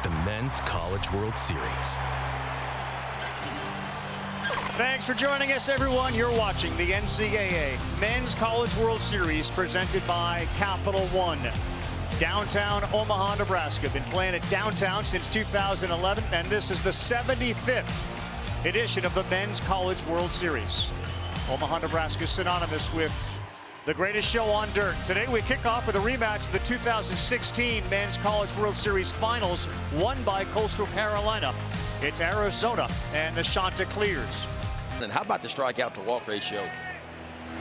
the Men's College World Series. Thanks for joining us, everyone. You're watching the NCAA Men's College World Series presented by Capital One. Downtown Omaha, Nebraska. Been playing it downtown since 2011, and this is the 75th edition of the Men's College World Series. Omaha, Nebraska is synonymous with the greatest show on dirt. Today we kick off with a rematch of the 2016 Men's College World Series Finals, won by Coastal Carolina. It's Arizona and the Chanticleers. And how about the strikeout to walk ratio?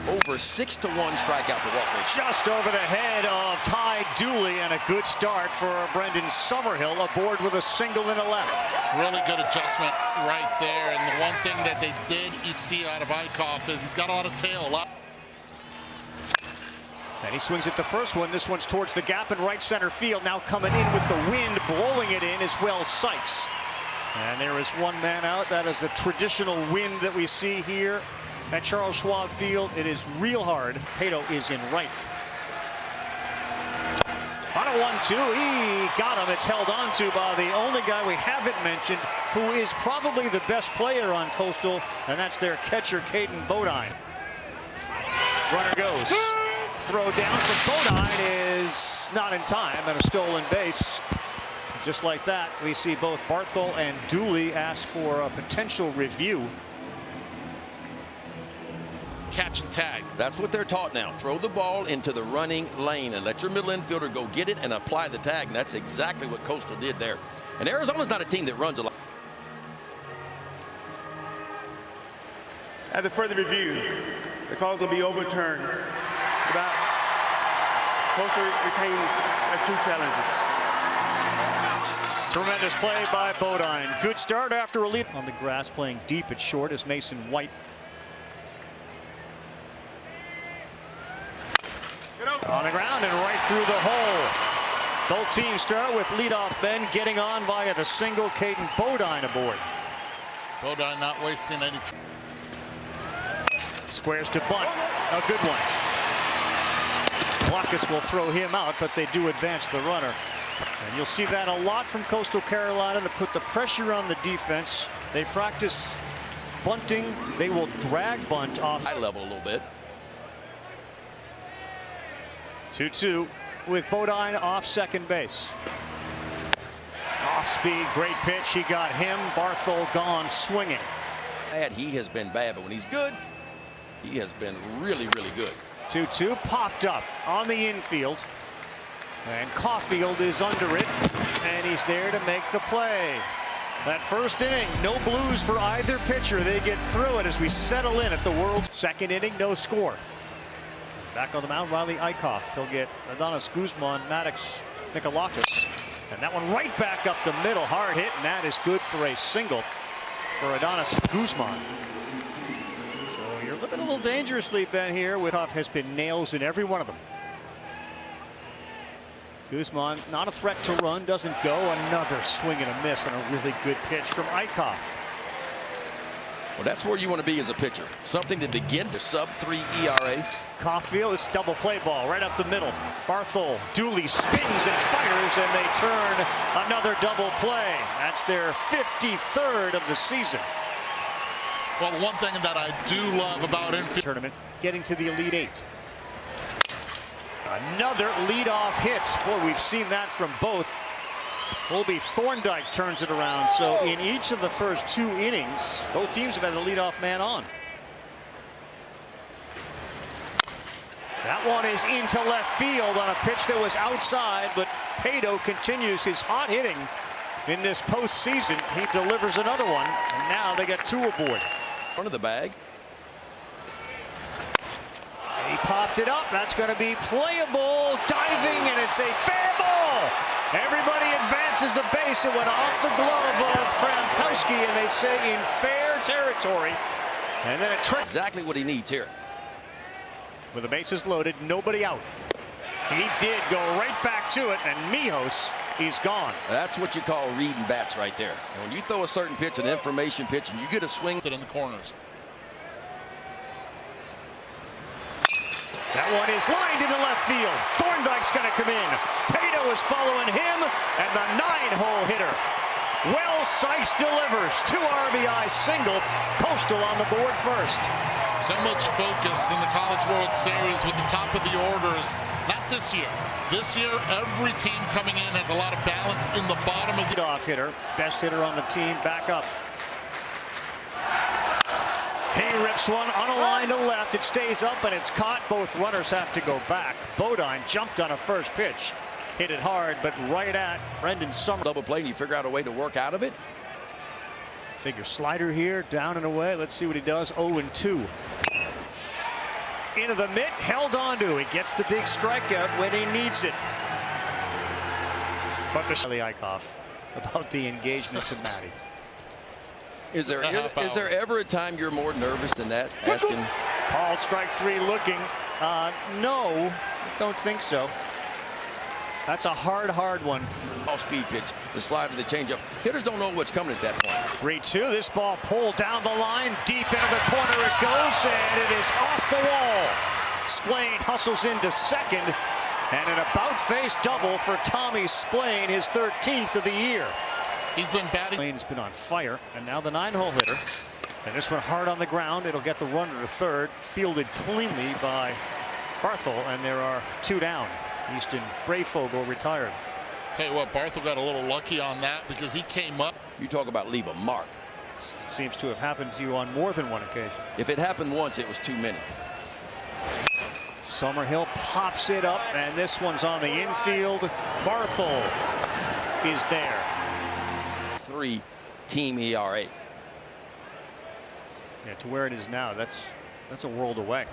Over 6-to-1 strikeout to walk ratio. Just over the head of Ty Dooley, and a good start for Brendan Summerhill, aboard with a single and a left. Really good adjustment right there. And the one thing that they did you see out of Eichhoff is he's got a lot of tail. And he swings at the first one. This one's towards the gap in right center field. Now coming in with the wind, blowing it in is Wells Sykes. And there is one man out. That is a traditional wind that we see here at Charles Schwab Field. It is real hard. Pato is in right. On a 1-2, he got him. It's held on to by the only guy we haven't mentioned, who is probably the best player on Coastal, and that's their catcher, Caden Bodine. Runner goes. Throw down from Bodine is not in time, and a stolen base. Just like that, we see both Barthol and Dooley ask for a potential review. Catch and tag. That's what they're taught now. Throw the ball into the running lane and let your middle infielder go get it and apply the tag. And that's exactly what Coastal did there. And Arizona's not a team that runs a lot. After further review, the calls will be overturned. Coastal retains as 2 challenges. Tremendous play by Bodine. Good start after a lead on the grass, playing deep at short is Mason White. On the ground and right through the hole. Both teams start with leadoff men getting on via the single. Caden Bodine aboard. Bodine not wasting any time. Squares to bunt. A good one. Lacus will throw him out, but they do advance the runner. And you'll see that a lot from Coastal Carolina to put the pressure on the defense. They practice bunting. They will drag bunt off. High level a little bit. 2-2 with Bodine off second base. Off speed, great pitch. He got him. Barthol gone swinging. He has been bad, but when he's good, he has been really, really good. 2-2 popped up on the infield. And Caulfield is under it, and he's there to make the play. That first inning, no blues for either pitcher. They get through it as we settle in at the World. Second inning, no score. Back on the mound, Riley Eichhoff. He'll get Adonis Guzman, Maddox, Nikolakis. And that one right back up the middle, hard hit, and that is good for a single for Adonis Guzman. So you're looking a little dangerously, Ben, here. Eichhoff has been nails in every one of them. Guzman, not a threat to run, doesn't go. Another swing and a miss on a really good pitch from Eichhoff. Well, that's where you want to be as a pitcher. Something that begins a sub-3 ERA. Caulfield, this double play ball right up the middle. Barthol, Dooley spins and fires, and they turn another double play. That's their 53rd of the season. Well, the one thing that I do love about infield Tournament, getting to the Elite Eight. Another leadoff hit. Boy, we've seen that from both. Colby Thorndike turns it around. So in each of the first 2 innings, both teams have had a leadoff man on. That one is into left field on a pitch that was outside, but Pato continues his hot hitting in this postseason. He delivers another one, and now they got 2 aboard. Front of the bag. He popped it up. That's going to be playable. Diving, and it's a fair ball. Everybody advances the base. It went off the glove of Kramkowski, and they say in fair territory. And then it Exactly what he needs here. With the bases loaded, nobody out. He did go right back to it, and Mijos, he's gone. That's what you call reading bats right there. And when you throw a certain pitch, an information pitch, and you get a swing in the corners. That one is lined into left field. Thorndike's going to come in. Pato is following him, and the 9 nine-hole hitter. Well, Sykes delivers. 2 RBI single. Coastal on the board first. So much focus in the College World Series with the top of the orders. Not this year. This year, every team coming in has a lot of balance in the bottom of the Off hitter, best hitter on the team, back up. He rips one on a line to left. It stays up and it's caught. Both runners have to go back. Bodine jumped on a first pitch. Hit it hard, but right at Brendan Summer. Double play, and you figure out a way to work out of it. Figure slider here, down and away. Let's see what he does. 0-2. Into the mitt, held on to. He gets the big strikeout when he needs it. But the Eichhoff about the engagement to Matty. Is there ever a time you're more nervous than that? Asking. Paul, strike 3 looking. No, don't think so. That's a hard one. Off-speed pitch, the slider, the changeup. Hitters don't know what's coming at that point. 3-2. This ball pulled down the line, deep into the corner it goes, and it is off the wall. Splain hustles into second, and an about-face double for Tommy Splain, his 13th of the year. He's been batting. Splain's been on fire, and now the 9-hole hitter. And this one hard on the ground. It'll get the runner to third, fielded cleanly by Barthel, and there are 2 down. Easton Brayfogle retired. Tell you what, Barthel got a little lucky on that because he came up. You talk about leave a mark. It seems to have happened to you on more than one occasion. If it happened once, it was too many. Summerhill pops it up, and this one's on the infield. Barthel is there. 3 team ERA. Yeah, to where it is now, that's a world away.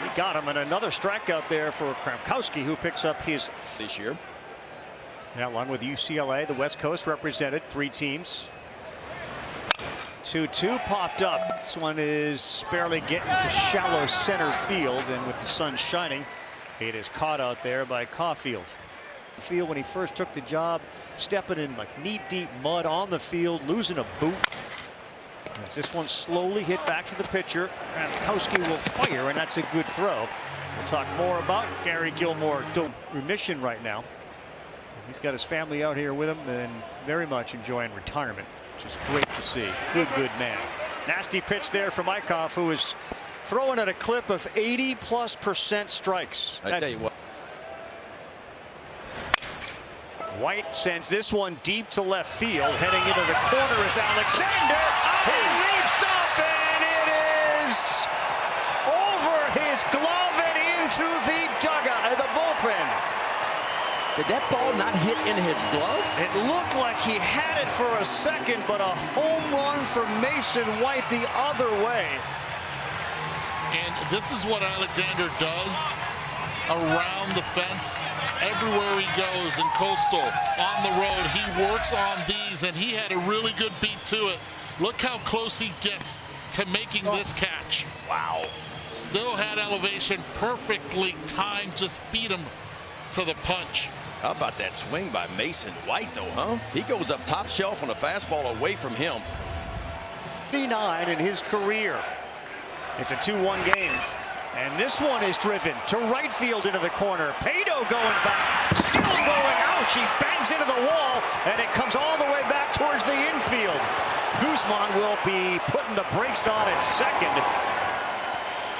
He got him, and another strikeout there for Kramkowski, who picks up his This year. Yeah, along with UCLA, the West Coast represented 3 teams. 2-2 popped up. This one is barely getting to shallow center field, and with the sun shining, it is caught out there by Caulfield. Field when he first took the job, stepping in like knee-deep mud on the field, losing a boot. As this one slowly hit back to the pitcher, Kramkowski will fire, and that's a good throw. We'll talk more about Gary Gilmore. Remission right now. He's got his family out here with him and very much enjoying retirement, which is great to see. Good man. Nasty pitch there from Eichhoff, who is throwing at a clip of 80+% strikes. I tell you what. White sends this one deep to left field. Heading into the corner is Alexander. He leaps up, and it is over his glove and into the dugout, the bullpen. Did that ball not hit in his glove? It looked like he had it for a second, but a home run for Mason White the other way. And this is what Alexander does around the fence. Everywhere he goes in Coastal, on the road, he works on these, and he had a really good beat to it. Look how close he gets to making this catch. Wow. Still had elevation, perfectly timed, just beat him to the punch. How about that swing by Mason White, though, huh? He goes up top shelf on a fastball away from him. 59 in his career. It's a 2-1 game. And this one is driven to right field into the corner. Pato going back, still going. Ouch, he bangs into the wall, and it comes all the way back towards the infield. Guzman will be putting the brakes on at second,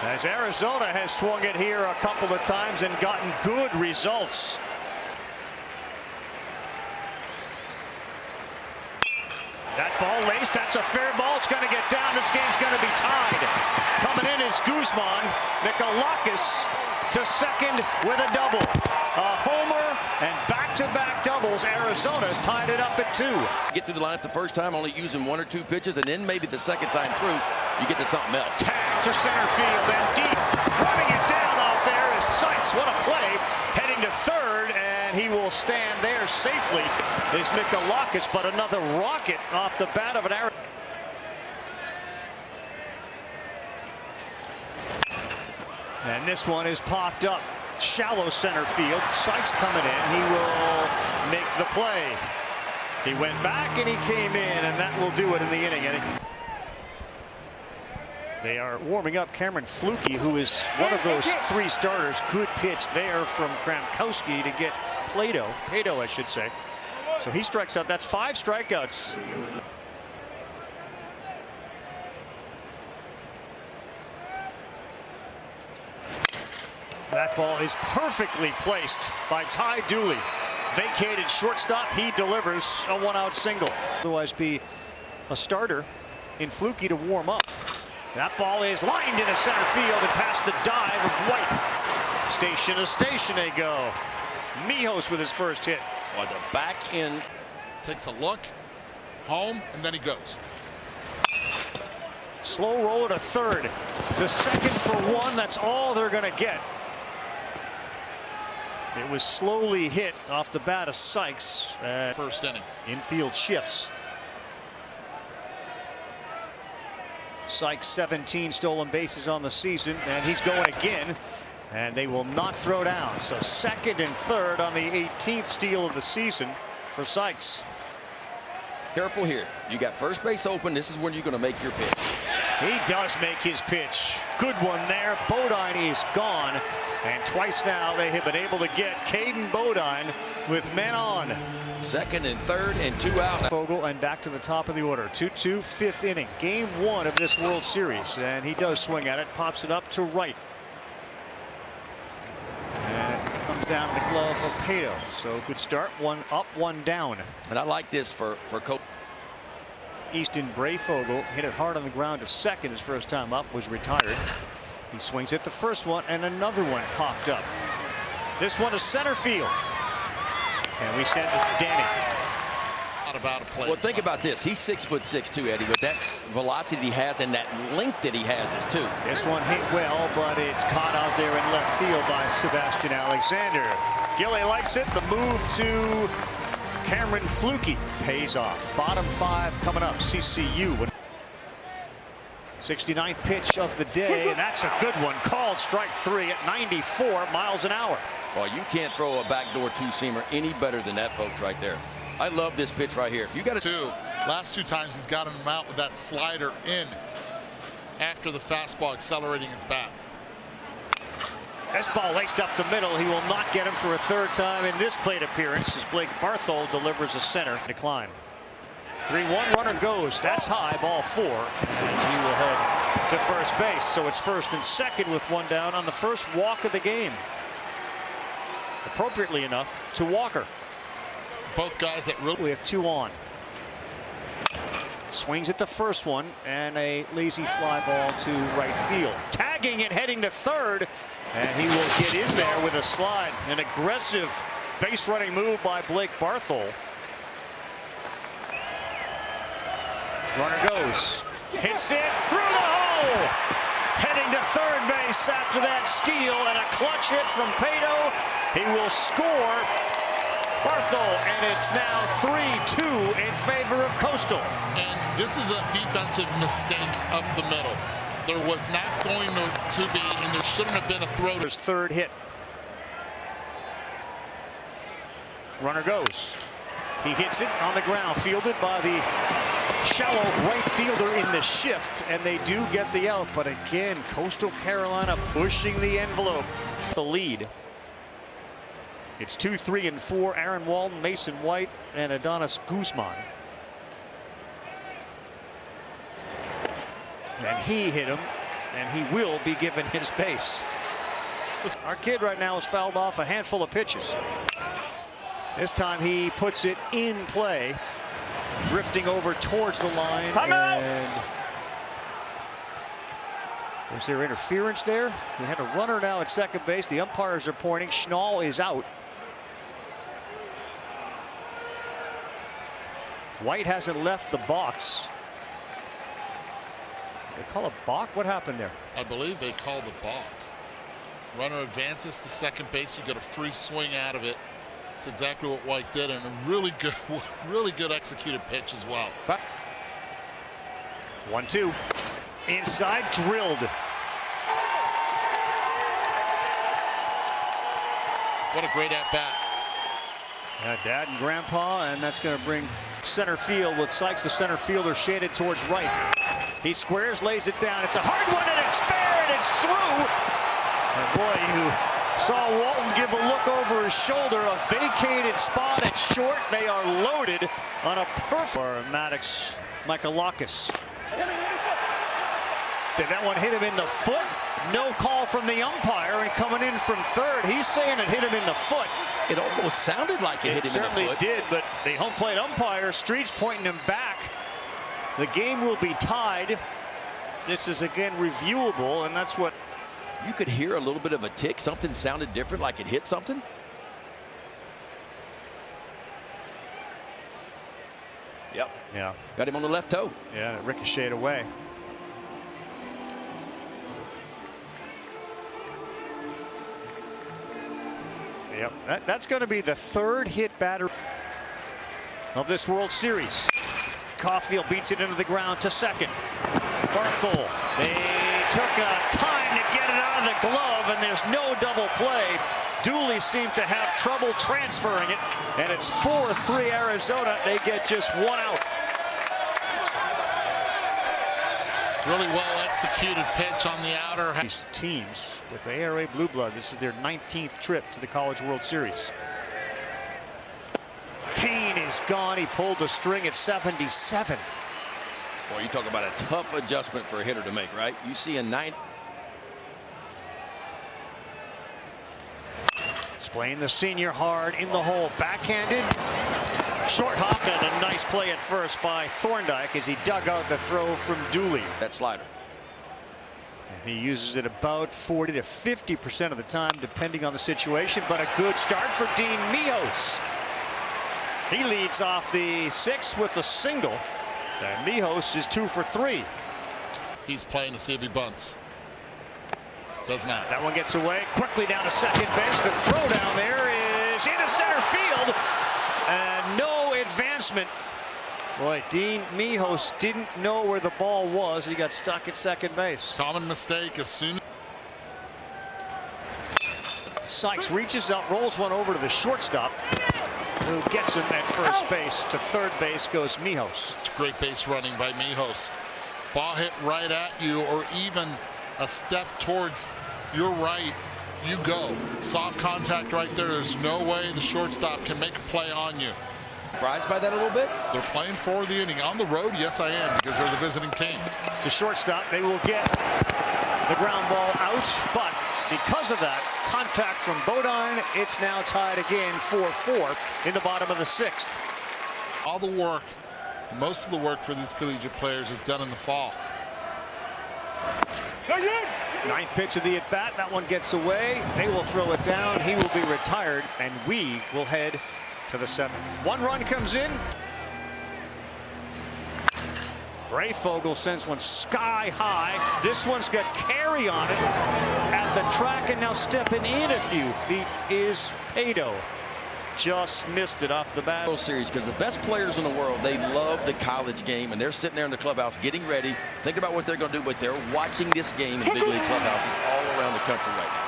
as Arizona has swung it here a couple of times and gotten good results. That ball laced, that's a fair ball. It's going to get down. This game's going to be tied. Coming in is Guzman. Mikalakis to second with a double. A homer and back-to-back doubles. Arizona's tied it up at 2. Get through the lineup the first time, only using 1 or 2 pitches, and then maybe the second time through, you get to something else. Tag to center field and deep. Running it down out there is Sykes. What a play. Heading to third, and he will stand there safely. Is Mikalakis, but another rocket off the bat of an Arizona. And this one is popped up. Shallow center field. Sykes coming in. He will make the play. He went back and he came in, and that will do it in the inning. They are warming up Cameron Flukie, who is one of those 3 starters. Good pitch there from Kramkowski to get Pato, I should say. So he strikes out. That's 5 strikeouts. That ball is perfectly placed by Ty Dooley. Vacated shortstop. He delivers a 1-out single. Otherwise be a starter in Fluky to warm up. That ball is lined into center field and past the dive of White. Station to station they go. Mijos with his first hit. On the back end. Takes a look, home, and then he goes. Slow roller to third. To second for 1. That's all they're going to get. It was slowly hit off the bat of Sykes. First inning. Infield shifts. Sykes 17 stolen bases on the season, and he's going again. And they will not throw down. So second and third on the 18th steal of the season for Sykes. Careful here. You got first base open. This is when you're going to make your pitch. He does make his pitch. Good one there. Bodine is gone. And twice now they have been able to get Caden Bodine with men on. Second and third and 2 out. Fogel and back to the top of the order. 2-2, 5th inning. Game 1 of this World Series. And he does swing at it. Pops it up to right. And it comes down the glove of Pato. So good start. 1 up, 1 down. And I like this for Coach. Easton Brayfogle hit it hard on the ground to second his first time up, was retired. He swings at the first one, and another one popped up. This one to center field. And we send Danny. Not about a play. Well, think about this. He's 6'6" too, Eddie, but that velocity he has and that length that he has is too. This one hit well, but it's caught out there in left field by Sebastian Alexander. Gilly likes it. The move to Cameron Fluky pays off. Bottom 5 coming up. CCU. 69th pitch of the day, and that's a good one. Called strike 3 at 94 miles an hour. Well, you can't throw a backdoor 2-seamer any better than that, folks, right there. I love this pitch right here. If you got to last 2 times he's gotten him out with that slider in after the fastball accelerating his bat. This ball laced up the middle. He will not get him for a 3rd time in this plate appearance as Blake Barthol delivers a center decline. 3-1 runner goes. That's high, ball 4. And he will head to first base. So it's first and second with 1 down on the first walk of the game. Appropriately enough to Walker. Both guys that really. We have 2 on. Swings at the first one and a lazy fly ball to right field. Tagging and heading to third. And he will get in there with a slide. An aggressive base running move by Blake Barthol. Runner goes. Hits it through the hole. Heading to third base after that steal and a clutch hit from Pato. He will score. Barthol, and it's now 3-2 in favor of Coastal. And this is a defensive mistake up the middle. There was not going to be, and there shouldn't have been a throw. His 3rd hit. Runner goes. He hits it on the ground, fielded by the shallow right fielder in the shift, and they do get the out. But again, Coastal Carolina pushing the envelope. The lead. It's 2, 3, and 4. Aaron Walton, Mason White, and Adonis Guzman. And he hit him, and he will be given his base. Our kid right now has fouled off a handful of pitches. This time he puts it in play, drifting over towards the line. And was there interference there? We had a runner now at second base. The umpires are pointing. Schnall is out. White hasn't left the box. They call a balk? What happened there? I believe they called a balk. Runner advances to second base. You get a free swing out of it. It's exactly what White did, and a really good executed pitch as well. 1-2. Inside, drilled. What a great at-bat. Dad and Grandpa, and that's going to bring center field with Sykes, the center fielder, shaded towards right. He squares, lays it down. It's a hard one, and it's fair, and it's through. And boy, you Saw Walton give a look over his shoulder, a vacated spot at short. They are loaded on a perfect. Maddox, Michaelakis. Did that one hit him in the foot? No call from the umpire, and coming in from third, he's saying it hit him in the foot. It almost sounded like it hit him in the foot. It certainly did, but the home plate umpire, Street's pointing him back. The game will be tied. This is again reviewable, and that's what. You could hear a little bit of a tick. Something sounded different, like it hit something. Yep. Yeah. Got him on the left toe. Yeah, it ricocheted away. Yep. That's going to be the third hit batter of this World Series. Caulfield beats it into the ground to second. Barthol. They took time to get it out of the glove, and there's no double play. Dooley seemed to have trouble transferring it, and it's 4-3 Arizona. They get just one out. Really well executed pitch on the outer. These teams with the ARA Blue Blood, this is their 19th trip to the College World Series. Kane is gone. He pulled the string at 77. Boy, you talk about a tough adjustment for a hitter to make, right? You see a 9. Displaying the senior hard in the hole, backhanded. Short hop, and a nice play at first by Thorndike as he dug out the throw from Dooley. That slider. And he uses it about 40 to 50% of the time, depending on the situation, but a good start for Dean Mijos. He leads off the 6th with a single, and Mijos is 2 for 3. He's playing to see if he bunts. Does not. That one gets away quickly down to second base. The throw down there is into center field, and no advancement. Boy, Dean Mijos didn't know where the ball was. He got stuck at second base. Common mistake as soon. Sykes reaches out, rolls one over to the shortstop, who gets him at first base. To third base goes Mijos. It's great base running by Mijos. Ball hit right at you, or even a step towards your right, you go. Soft contact right there. There's no way the shortstop can make a play on you. Surprised by that a little bit? They're playing for the inning. On the road, yes, I am, because they're the visiting team. To shortstop, they will get the ground ball out, but because of that contact from Bodine, it's now tied again 4-4 in the bottom of the 6th. All the work, most of the work for these collegiate players is done in the fall. Ninth pitch of the at-bat. That one gets away. They will throw it down. He will be retired, and we will head to the 7th. One run comes in. Brayfogle sends one sky high. This one's got Carey on it at the track, and now stepping in a few feet is Pato. Just missed it off the bat. World Series, because the best players in the world, they love the college game, and they're sitting there in the clubhouse getting ready, thinking about what they're going to do, but they're watching this game in big league clubhouses all around the country right now.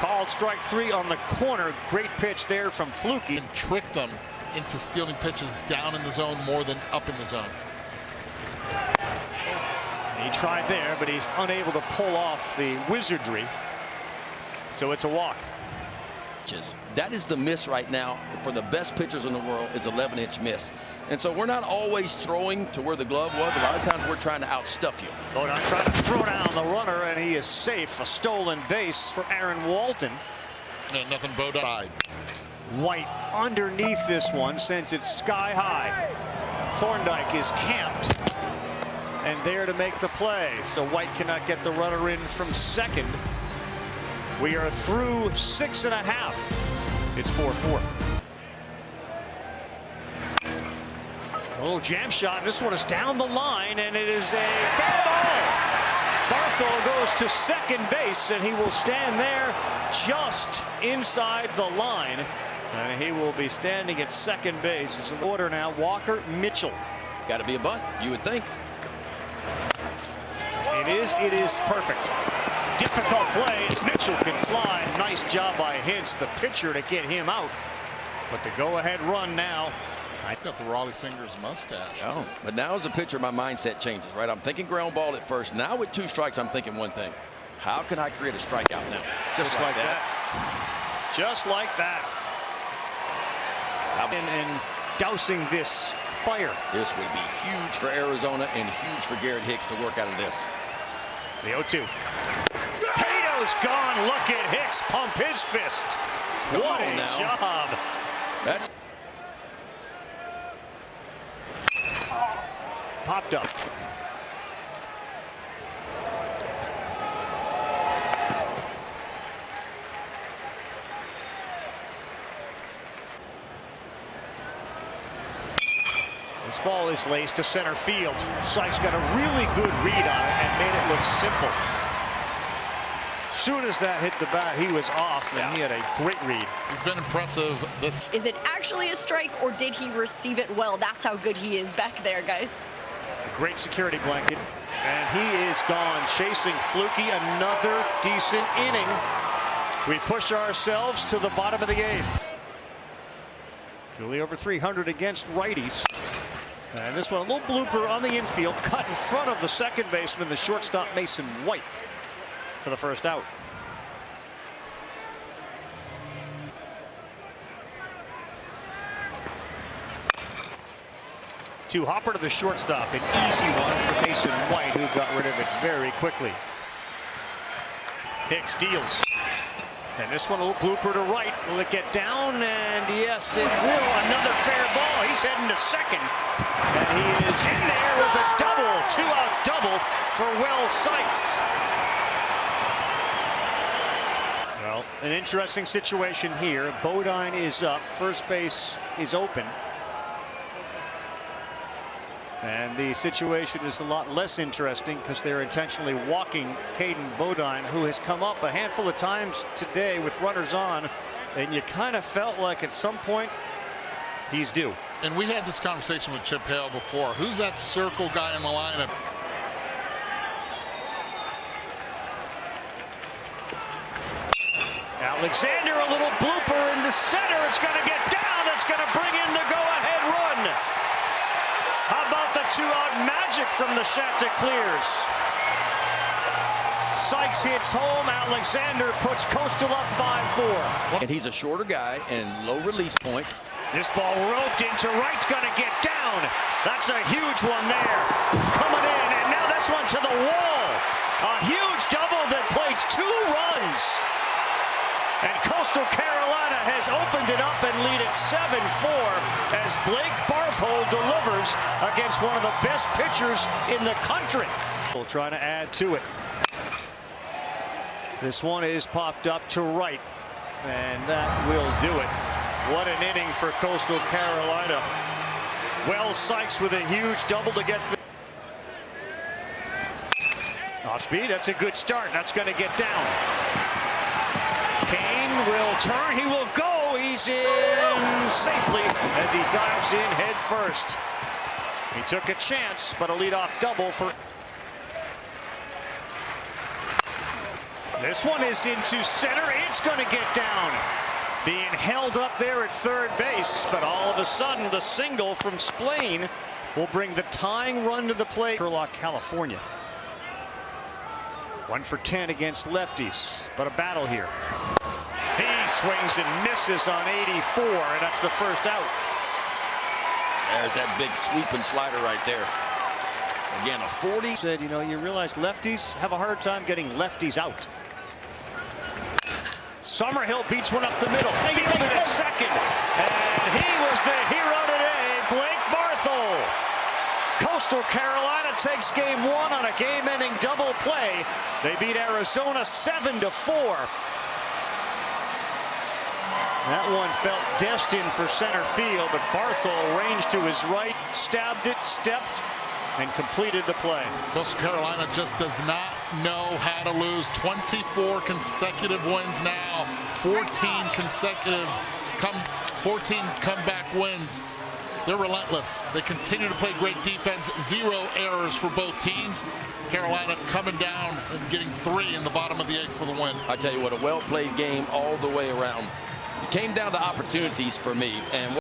Called strike 3 on the corner. Great pitch there from Fluky. And trick them into stealing pitches down in the zone more than up in the zone. He tried there, but he's unable to pull off the wizardry. So it's a walk. That is the miss right now for the best pitchers in the world, is 11-inch miss. And so we're not always throwing to where the glove was. A lot of times we're trying to outstuff you. Bodine trying to throw down the runner, and he is safe. A stolen base for Aaron Walton. Yeah, nothing Bodine. White underneath this one, since it's sky high. Thorndike is camped and there to make the play. So White cannot get the runner in from second. We are through 6.5. It's 4-4. A little jam shot, and this one is down the line, and it is a foul ball. Barthol goes to second base, and he will stand there just inside the line. And he will be standing at second base. It's in order now. Walker, Mitchell. Got to be a bunt, you would think. It is perfect. Difficult play as Mitchell can fly. Nice job by Hintz, the pitcher, to get him out. But the go-ahead run now. I've got the Raleigh Fingers mustache. Oh, but now as a pitcher, my mindset changes, right? I'm thinking ground ball at first. Now with 2 strikes, I'm thinking one thing. How can I create a strikeout now? Just like that. Just like that. And dousing this fire. This would be huge for Arizona and huge for Garrett Hicks to work out of this. The 0-2. Cato's gone. Look at Hicks pump his fist. What a job. That's popped up. This ball is laced to center field. Sykes got a really good read on it and made it look simple. As soon as that hit the bat, he was off, and he had a great read. He's been impressive. Is it actually a strike, or did he receive it well? That's how good he is back there, guys. A great security blanket, and he is gone. Chasing Fluky, another decent inning. We push ourselves to the bottom of the 8th. Julie over 300 against righties. And this one, a little blooper on the infield, cut in front of the second baseman, the shortstop Mason White, for the first out. To Hopper to the shortstop, an easy one for Mason White, who got rid of it very quickly. Hicks deals. And this one, a little blooper to right. Will it get down? And yes, it will. Another fair ball. He's heading to second. And he is in there with a double. 2-out double for Wells Sykes. Well, an interesting situation here. Bodine is up. First base is open. And the situation is a lot less interesting because they're intentionally walking Caden Bodine, who has come up a handful of times today with runners on, and you kind of felt like at some point he's due. And we had this conversation with Chip Hale before. Who's that circle guy in the lineup? Alexander, a little blooper into center. It's going to get down. It's going to bring in the go-ahead run. How about the 2-out magic from the Chanticleers? Sykes hits home. Alexander puts Coastal up 5-4. And he's a shorter guy and low release point. This ball roped into right's going to get down. That's a huge one there. Coming in, and now this one to the wall. A huge double that plays 2 runs. And Coastal Carolina has opened it up and lead it 7-4 as Blake Barthold delivers against one of the best pitchers in the country. We'll try to add to it. This one is popped up to right, and that will do it. What an inning for Coastal Carolina. Wells Sykes with a huge double to get off speed. That's a good start. That's going to get down. Kane will turn. He will go. He's in safely as he dives in head first. He took a chance, but a leadoff double for. This one is into center. It's going to get down. Being held up there at third base, but all of a sudden the single from Splain will bring the tying run to the plate. Turlock, California. 1 for 10 against lefties, but a battle here. He swings and misses on 84, and that's the first out. There's that big sweeping slider right there. Again, a 40. Said, you know, you realize lefties have a hard time getting lefties out. Summerhill beats one up the middle. Fielded at second. And he was the hero today, Blake Barthold. Coastal Carolina takes game 1 on a game-ending double play. They beat Arizona 7-4. That one felt destined for center field, but Barthold ranged to his right, stabbed it, stepped, and completed the play. Coastal Carolina just does not know how to lose. 24 consecutive wins now, 14 comeback wins. They're relentless. They continue to play great defense. 0 errors for both teams. Carolina coming down and getting 3 in the bottom of the 8th for the win. I tell you what, a well-played game all the way around. It came down to opportunities for me, and